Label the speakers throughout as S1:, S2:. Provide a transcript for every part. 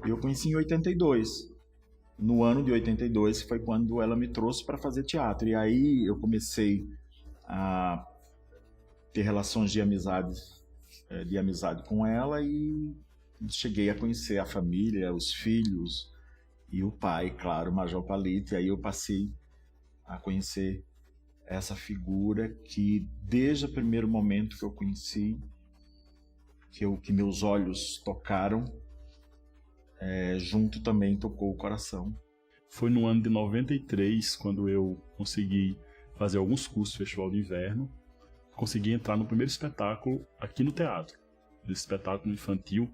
S1: Eu conheci em 82. No ano de 82 foi quando ela me trouxe para fazer teatro. E aí eu comecei a ter relações de amizade com ela e cheguei a conhecer a família, os filhos e o pai, claro, o Major Palito. E aí eu passei a conhecer essa figura que, desde o primeiro momento que eu conheci, que meus olhos tocaram, junto também tocou o coração.
S2: Foi no ano de 93, quando eu consegui fazer alguns cursos do Festival de Inverno, consegui entrar no primeiro espetáculo aqui no teatro. Esse espetáculo infantil,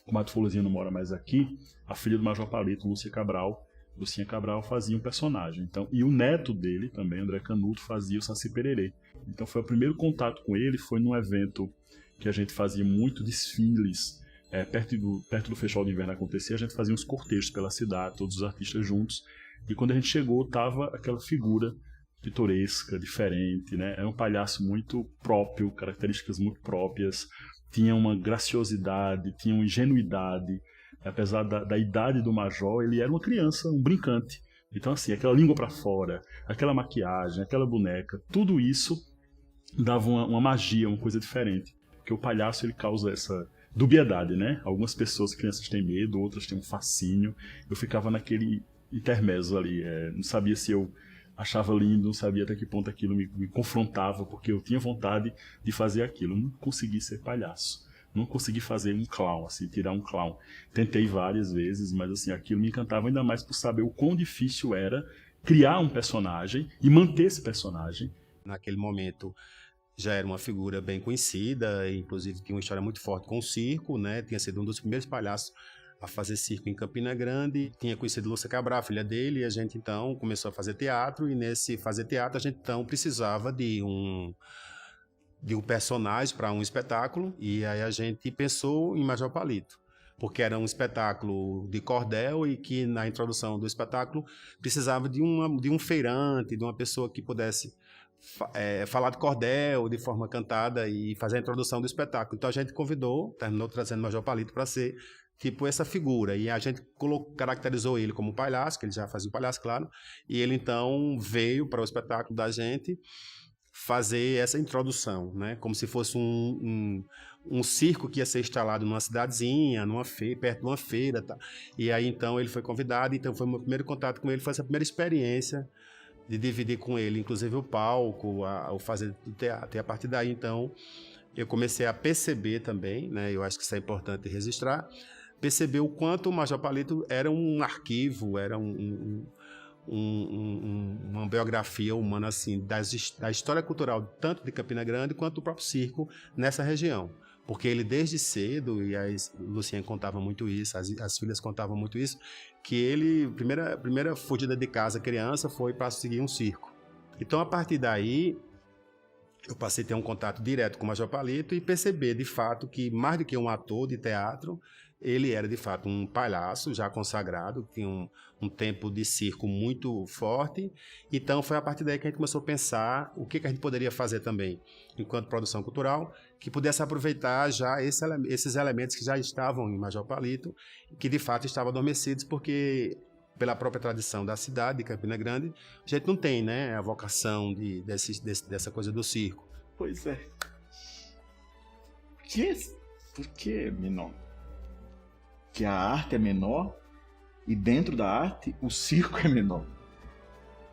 S2: como a Folhazinha não mora mais aqui, a filha do Major Palito, Lucinha Cabral, fazia um personagem. Então, e o neto dele também, André Canuto, fazia o Saci Pererê. Então foi o primeiro contato com ele, foi num evento que a gente fazia muito desfiles. Perto do Festival de Inverno acontecer, a gente fazia uns cortejos pela cidade, todos os artistas juntos. E quando a gente chegou, tava aquela figura pitoresca, diferente, né? Era um palhaço muito próprio, características muito próprias. Tinha uma graciosidade, tinha uma ingenuidade. Apesar da idade do Major, ele era uma criança, um brincante. Então, assim, aquela língua para fora, aquela maquiagem, aquela boneca, tudo isso dava uma magia, uma coisa diferente. Porque o palhaço, ele causa essa dubiedade, né? Algumas pessoas, crianças, têm medo, outras têm um fascínio. Eu ficava naquele intermezzo ali, não sabia se eu achava lindo, não sabia até que ponto aquilo me confrontava, porque eu tinha vontade de fazer aquilo. Eu não consegui ser palhaço, não consegui fazer um clown, assim, tirar um clown. Tentei várias vezes, mas assim, aquilo me encantava ainda mais por saber o quão difícil era criar um personagem e manter esse personagem.
S3: Naquele momento já era uma figura bem conhecida, inclusive tinha uma história muito forte com o circo, né? Tinha sido um dos primeiros palhaços a fazer circo em Campina Grande, tinha conhecido Lúcia Cabral, filha dele, e a gente então começou a fazer teatro, e nesse fazer teatro a gente então precisava de um personagem para um espetáculo, e aí a gente pensou em Major Palito, porque era um espetáculo de cordel e que na introdução do espetáculo precisava de um feirante, de uma pessoa que pudesse falar de cordel de forma cantada e fazer a introdução do espetáculo. Então a gente terminou trazendo Major Palito para ser tipo essa figura, e a gente caracterizou ele como palhaço, que ele já fazia o palhaço, claro, e ele então veio para o espetáculo da gente fazer essa introdução, né? Como se fosse um circo que ia ser instalado numa cidadezinha, perto de uma feira, tá? E aí então ele foi convidado, então foi o meu primeiro contato com ele, foi essa primeira experiência de dividir com ele, inclusive o palco, o fazer do teatro. E a partir daí, então, eu comecei a perceber também, né? Eu acho que isso é importante registrar, perceber o quanto o Major Palito era um arquivo, era uma biografia humana assim, da história cultural tanto de Campina Grande quanto do próprio circo nessa região. Porque ele desde cedo, e a Lucinha contava muito isso, as filhas contavam muito isso, que ele, primeira fugida de casa criança foi para seguir um circo. Então a partir daí eu passei a ter um contato direto com o Major Palito e perceber de fato que mais do que um ator de teatro, ele era de fato um palhaço já consagrado, tinha um tempo de circo muito forte. Então foi a partir daí que a gente começou a pensar o que a gente poderia fazer também, enquanto produção cultural, que pudesse aproveitar já esses elementos que já estavam em Major Palito, que de fato estavam adormecidos, porque pela própria tradição da cidade de Campina Grande, a gente não tem, né, a vocação dessa coisa do circo.
S1: Pois é. Por que menor? Que a arte é menor e dentro da arte o circo é menor.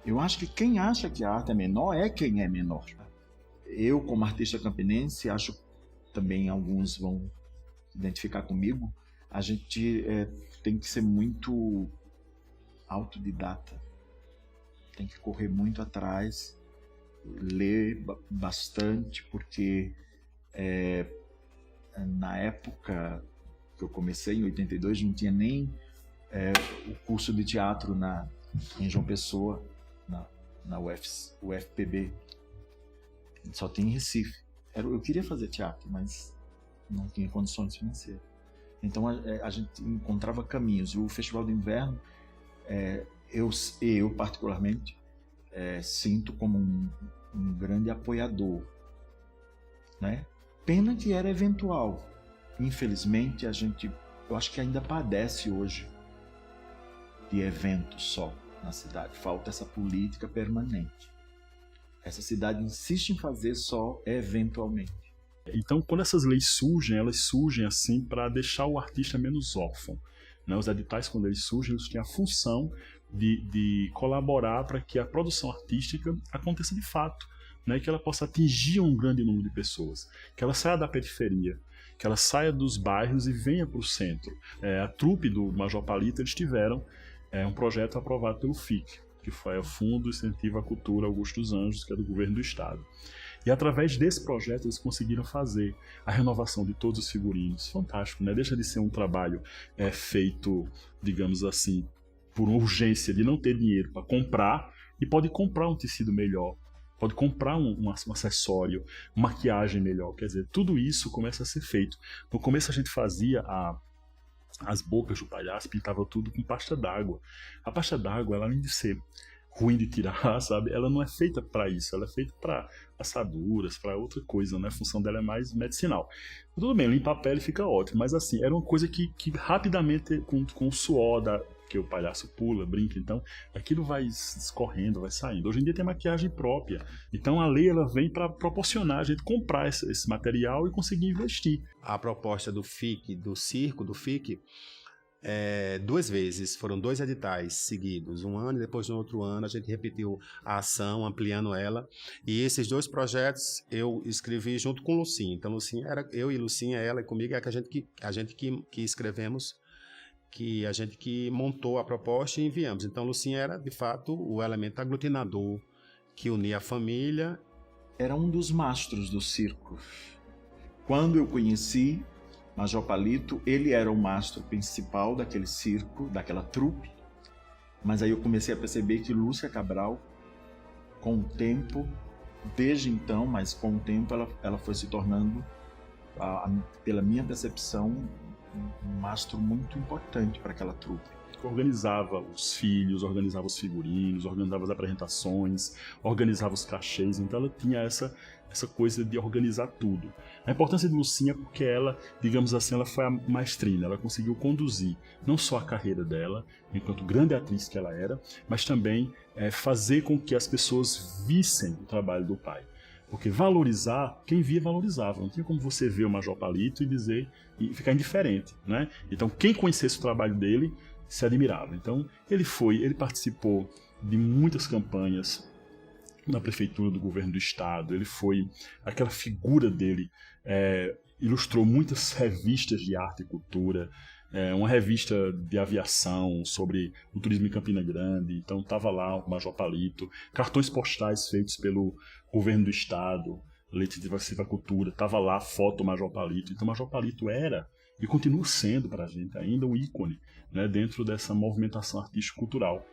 S1: Eu acho que quem acha que a arte é menor é quem é menor. Eu, como artista campinense, acho também alguns vão identificar comigo, a gente tem que ser muito autodidata, tem que correr muito atrás, ler bastante, porque na época que eu comecei, em 82, não tinha nem o curso de teatro em João Pessoa, na UFPB, só tem em Recife. Eu queria fazer teatro, mas não tinha condições financeiras. Então a gente encontrava caminhos. O Festival de Inverno, eu particularmente, sinto como um grande apoiador, né? Pena que era eventual. Infelizmente, eu acho que ainda padece hoje de eventos só na cidade. Falta essa política permanente. Essa cidade insiste em fazer só eventualmente.
S2: Então, quando essas leis surgem, elas surgem assim para deixar o artista menos órfão, né? Os editais, quando eles surgem, eles têm a função de colaborar para que a produção artística aconteça de fato, né? Que ela possa atingir um grande número de pessoas, que ela saia da periferia, que ela saia dos bairros e venha para o centro. A trupe do Major Palito, eles tiveram um projeto aprovado pelo FIC, que foi o Fundo Incentivo à Cultura Augusto dos Anjos, que é do governo do estado. E através desse projeto eles conseguiram fazer a renovação de todos os figurinos. Fantástico, né? Deixa de ser um trabalho feito, digamos assim, por urgência de não ter dinheiro para comprar, e pode comprar um tecido melhor, pode comprar um acessório, uma maquiagem melhor. Quer dizer, tudo isso começa a ser feito. No começo a gente fazia as bocas do palhaço, pintava tudo com pasta d'água. A pasta d'água, ela, além de ser ruim de tirar, sabe? Ela não é feita para isso, ela é feita para assaduras, para outra coisa, né? A função dela é mais medicinal. Tudo bem, limpar a pele fica ótimo, mas assim, era uma coisa que rapidamente, com o suor que o palhaço pula, brinca, então aquilo vai escorrendo, vai saindo. Hoje em dia tem maquiagem própria, então a lei ela vem para proporcionar a gente comprar esse material e conseguir investir.
S3: A proposta do FIC, do FIC, 2 vezes, foram 2 editais seguidos, um ano e depois no outro ano a gente repetiu a ação, ampliando ela, e esses 2 projetos eu escrevi junto com Lucinha. Então Lucinha era eu e Lucinha, ela e comigo, é que a gente que escrevemos, que a gente que montou a proposta e enviamos. Então Lucinha era de fato o elemento aglutinador que unia a família.
S1: Era um dos mastros do circo. Quando eu conheci Major Palito, ele era o mastro principal daquele circo, daquela trupe, mas aí eu comecei a perceber que Lúcia Cabral, com o tempo, desde então, mas com o tempo ela foi se tornando, pela minha percepção, um mastro muito importante para aquela trupe.
S2: Organizava os filhos, organizava os figurinos, organizava as apresentações, organizava os cachês, então ela tinha essa coisa de organizar tudo. A importância de Lucinha é porque ela, digamos assim, ela foi a maestrina, ela conseguiu conduzir não só a carreira dela, enquanto grande atriz que ela era, mas também fazer com que as pessoas vissem o trabalho do pai. Porque valorizar, quem via valorizava. Não tinha como você ver o Major Palito e ficar indiferente, né? Então quem conhecesse o trabalho dele se admirava. Então ele participou de muitas campanhas na prefeitura, do governo do estado. Ele foi aquela figura dele, ilustrou muitas revistas de arte e cultura, uma revista de aviação sobre o turismo em Campina Grande. Então estava lá o Major Palito, cartões postais feitos pelo governo do estado, Leite de Cultura, estava lá a foto do Major Palito. Então o Major Palito era e continua sendo para a gente ainda um ícone, né, dentro dessa movimentação artístico-cultural.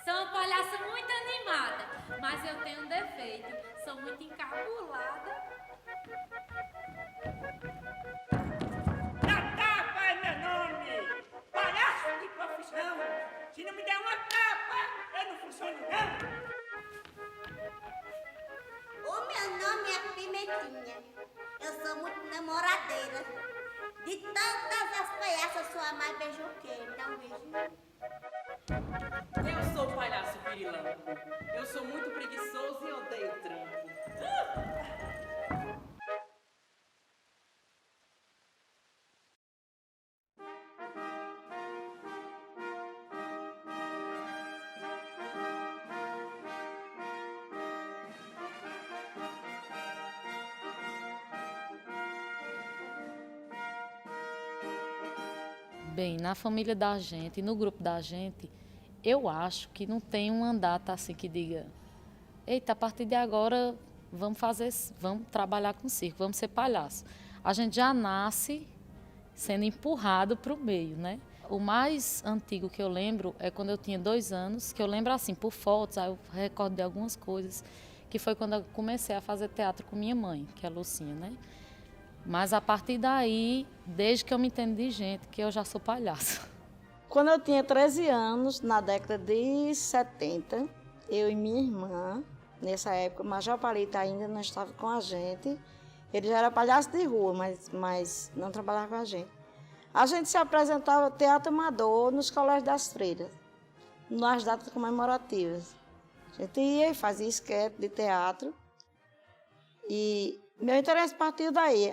S4: Sou uma palhaça muito animada, mas eu tenho um defeito, sou muito encabulada.
S5: O meu nome é Pimentinha. Eu sou muito namoradeira. De todas as palhaças, sou a mais beijoqueira. Dá um beijinho.
S6: Eu sou o palhaço pirilampo. Eu sou muito preguiçoso e odeio trampo.
S7: Bem, na família da gente, no grupo da gente, eu acho que não tem uma data assim que diga: eita, a partir de agora vamos trabalhar com circo, vamos ser palhaço. A gente já nasce sendo empurrado para o meio, né? O mais antigo que eu lembro é quando eu tinha 2 anos, que eu lembro assim, por fotos, aí eu recordo de algumas coisas, que foi quando eu comecei a fazer teatro com minha mãe, que é a Lucinha, né? Mas a partir daí, desde que eu me entendo de gente, que eu já sou palhaça.
S8: Quando eu tinha 13 anos, na década de 70, eu e minha irmã, nessa época, o Major Palito ainda não estava com a gente. Ele já era palhaço de rua, mas não trabalhava com a gente. A gente se apresentava teatro amador nos colégios das freiras, nas datas comemorativas. A gente ia e fazia esquete de teatro. E meu interesse partiu daí.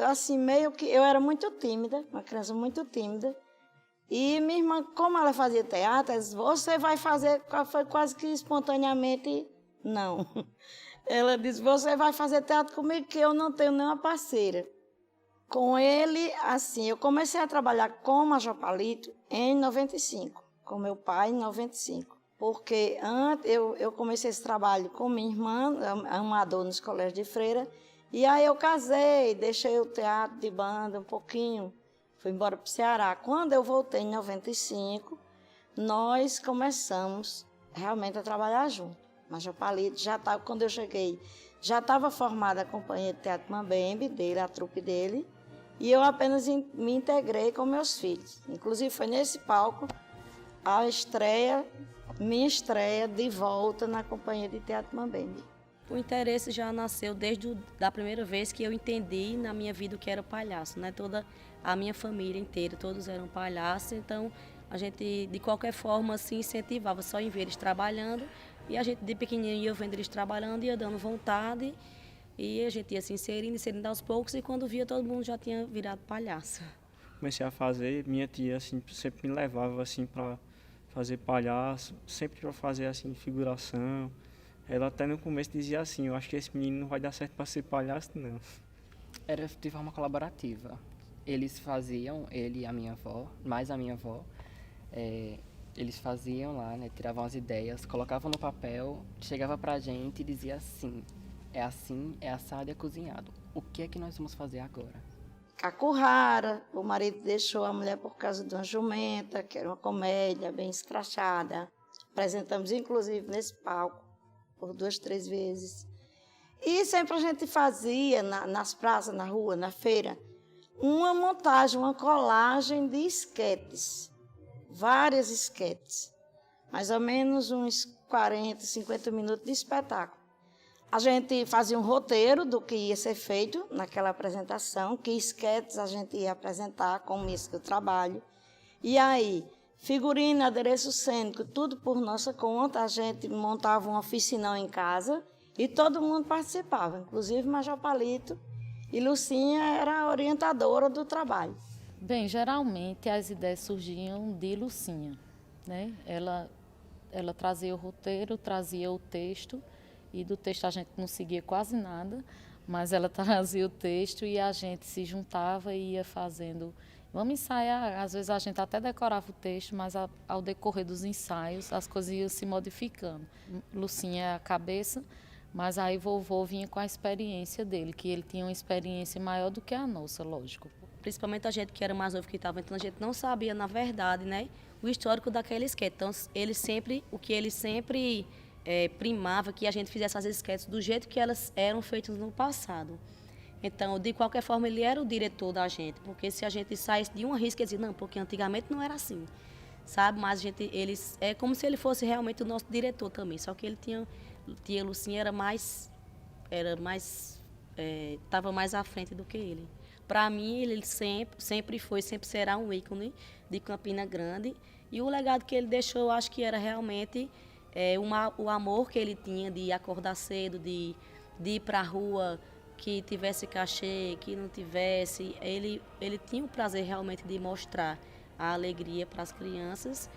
S8: Assim, meio que eu era muito tímida, uma criança muito tímida. E minha irmã, como ela fazia teatro, ela disse: você vai fazer, foi quase que espontaneamente, não. Ela disse: você vai fazer teatro comigo, que eu não tenho nenhuma parceira. Com ele, assim, eu comecei a trabalhar com o Major Palito em 95, com meu pai em 95. Porque antes eu comecei esse trabalho com minha irmã, amador nos colégios de freira, e aí eu casei, deixei o teatro de banda um pouquinho, fui embora para o Ceará. Quando eu voltei em 95, nós começamos realmente a trabalhar juntos. Major Palito já estava, quando eu cheguei, já estava formada a companhia de teatro Mambembe, dele, a trupe dele, e eu apenas me integrei com meus filhos. Inclusive foi nesse palco a estreia, minha estreia de volta na companhia de teatro Mambembe.
S9: O interesse já nasceu desde a primeira vez que eu entendi na minha vida o que era palhaço, né? Toda a minha família inteira, todos eram palhaços, então a gente de qualquer forma se incentivava só em ver eles trabalhando, e a gente de pequenininho ia vendo eles trabalhando, ia dando vontade, e a gente ia se inserindo aos poucos, e quando via todo mundo já tinha virado palhaço.
S10: Comecei a fazer, minha tia assim, sempre me levava assim, para fazer palhaço, sempre para fazer assim, figuração. Ela até no começo dizia assim: eu acho que esse menino não vai dar certo para ser palhaço, não.
S11: Era de forma colaborativa. Eles faziam, ele e a minha avó, mais a minha avó, eles faziam lá, né, tiravam as ideias, colocavam no papel, chegava pra gente e dizia assim, é assado e é cozinhado. O que é que nós vamos fazer agora?
S8: Cacurrara, o marido deixou a mulher por causa de uma jumenta, que era uma comédia bem escrachada. Apresentamos, inclusive, nesse palco, por 2, 3 vezes. E sempre a gente fazia, nas praças, na rua, na feira, uma montagem, uma colagem de esquetes. Várias esquetes. Mais ou menos uns 40, 50 minutos de espetáculo. A gente fazia um roteiro do que ia ser feito naquela apresentação, que esquetes a gente ia apresentar, como isso que eu trabalho. E aí, figurino, adereço cênico, tudo por nossa conta. A gente montava uma oficinão em casa e todo mundo participava, inclusive Major Palito, e Lucinha era a orientadora do trabalho.
S7: Bem, geralmente as ideias surgiam de Lucinha, né? Ela trazia o roteiro, trazia o texto, e do texto a gente não seguia quase nada, mas ela trazia o texto e a gente se juntava e ia fazendo. Vamos ensaiar, às vezes a gente até decorava o texto, mas ao decorrer dos ensaios as coisas iam se modificando. Lucinha é a cabeça, mas aí vovô vinha com a experiência dele, que ele tinha uma experiência maior do que a nossa, lógico.
S9: Principalmente a gente que era mais novo que estava, então a gente não sabia, na verdade, né, o histórico daquele esquete. Então o que ele sempre primava, que a gente fizesse as esquetes do jeito que elas eram feitas no passado. Então, de qualquer forma, ele era o diretor da gente, porque se a gente saísse de uma risca, ele dizia: não, porque antigamente não era assim. sabe? Mas eles é como se ele fosse realmente o nosso diretor também, só que ele tia Lucinha estava mais à frente do que ele. Para mim, ele sempre foi, sempre será um ícone de Campina Grande. E o legado que ele deixou, eu acho que era realmente o amor que ele tinha de acordar cedo, de ir para a rua, que tivesse cachê, que não tivesse. Ele tinha o prazer realmente de mostrar a alegria para as crianças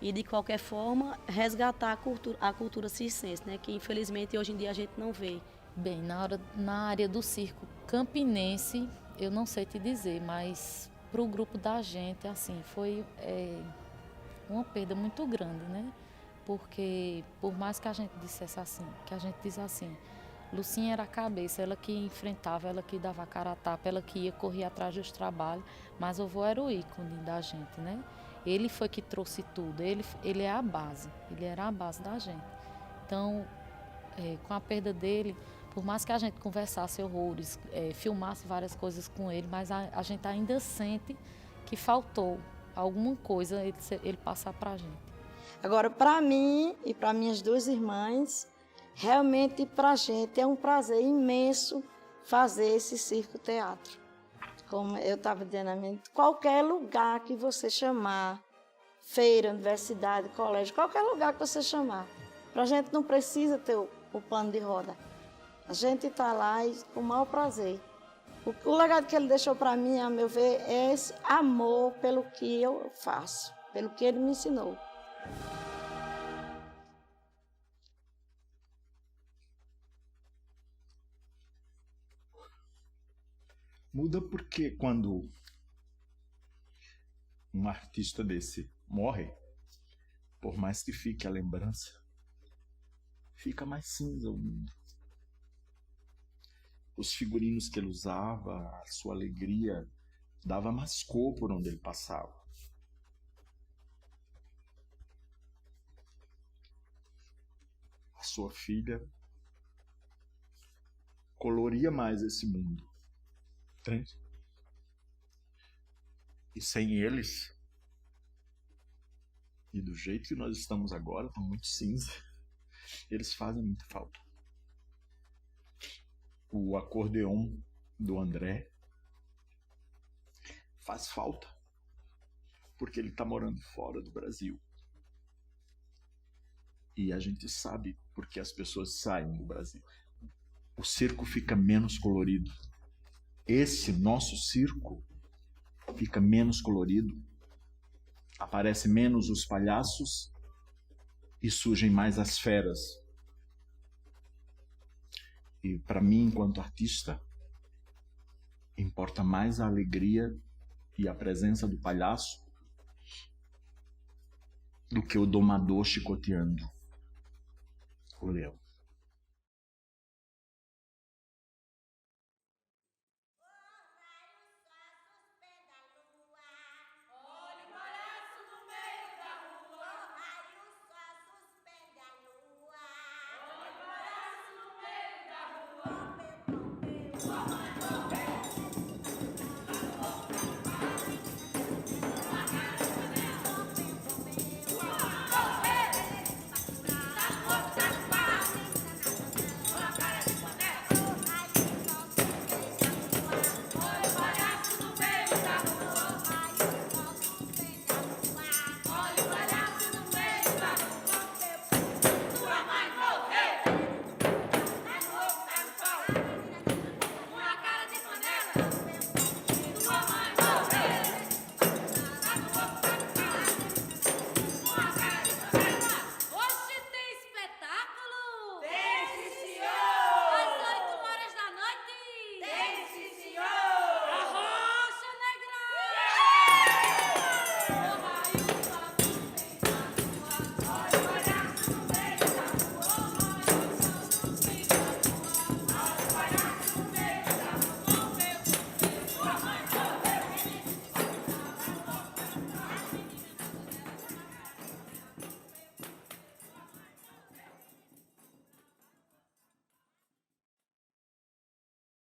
S9: e, de qualquer forma, resgatar a cultura circense, né? Que, infelizmente, hoje em dia a gente não vê.
S7: Bem, na área do circo campinense, eu não sei te dizer, mas para o grupo da gente, assim, foi uma perda muito grande, né? Porque, por mais que a gente dissesse assim, Lucinha era a cabeça, ela que enfrentava, ela que dava a cara a tapa, ela que ia correr atrás dos trabalhos, mas o vô era o ícone da gente, né? Ele foi que trouxe tudo, ele é a base, ele era a base da gente. Então, com a perda dele, por mais que a gente conversasse horrores, filmasse várias coisas com ele, mas a gente ainda sente que faltou alguma coisa ele passar para a gente.
S8: Agora, para mim e para minhas duas irmãs, realmente para a gente é um prazer imenso fazer esse circo-teatro. Como eu estava dizendo a mim, qualquer lugar que você chamar, feira, universidade, colégio, qualquer lugar que você chamar, para a gente não precisa ter o plano de roda. A gente está lá com o maior prazer. O legado que ele deixou para mim, a meu ver, é esse amor pelo que eu faço, pelo que ele me ensinou.
S1: Muda porque quando um artista desse morre, por mais que fique a lembrança, fica mais cinza o mundo. Os figurinos que ele usava, a sua alegria, dava mais cor por onde ele passava. A sua filha coloria mais esse mundo. Entende? E sem eles, e do jeito que nós estamos agora, tá muito cinza, eles fazem muita falta. O acordeon do André faz falta, porque ele está morando fora do Brasil. E a gente sabe porque as pessoas saem do Brasil. O circo fica menos colorido. Esse nosso circo fica menos colorido, aparece menos os palhaços e surgem mais as feras. E para mim, enquanto artista, importa mais a alegria e a presença do palhaço do que o domador chicoteando o leão.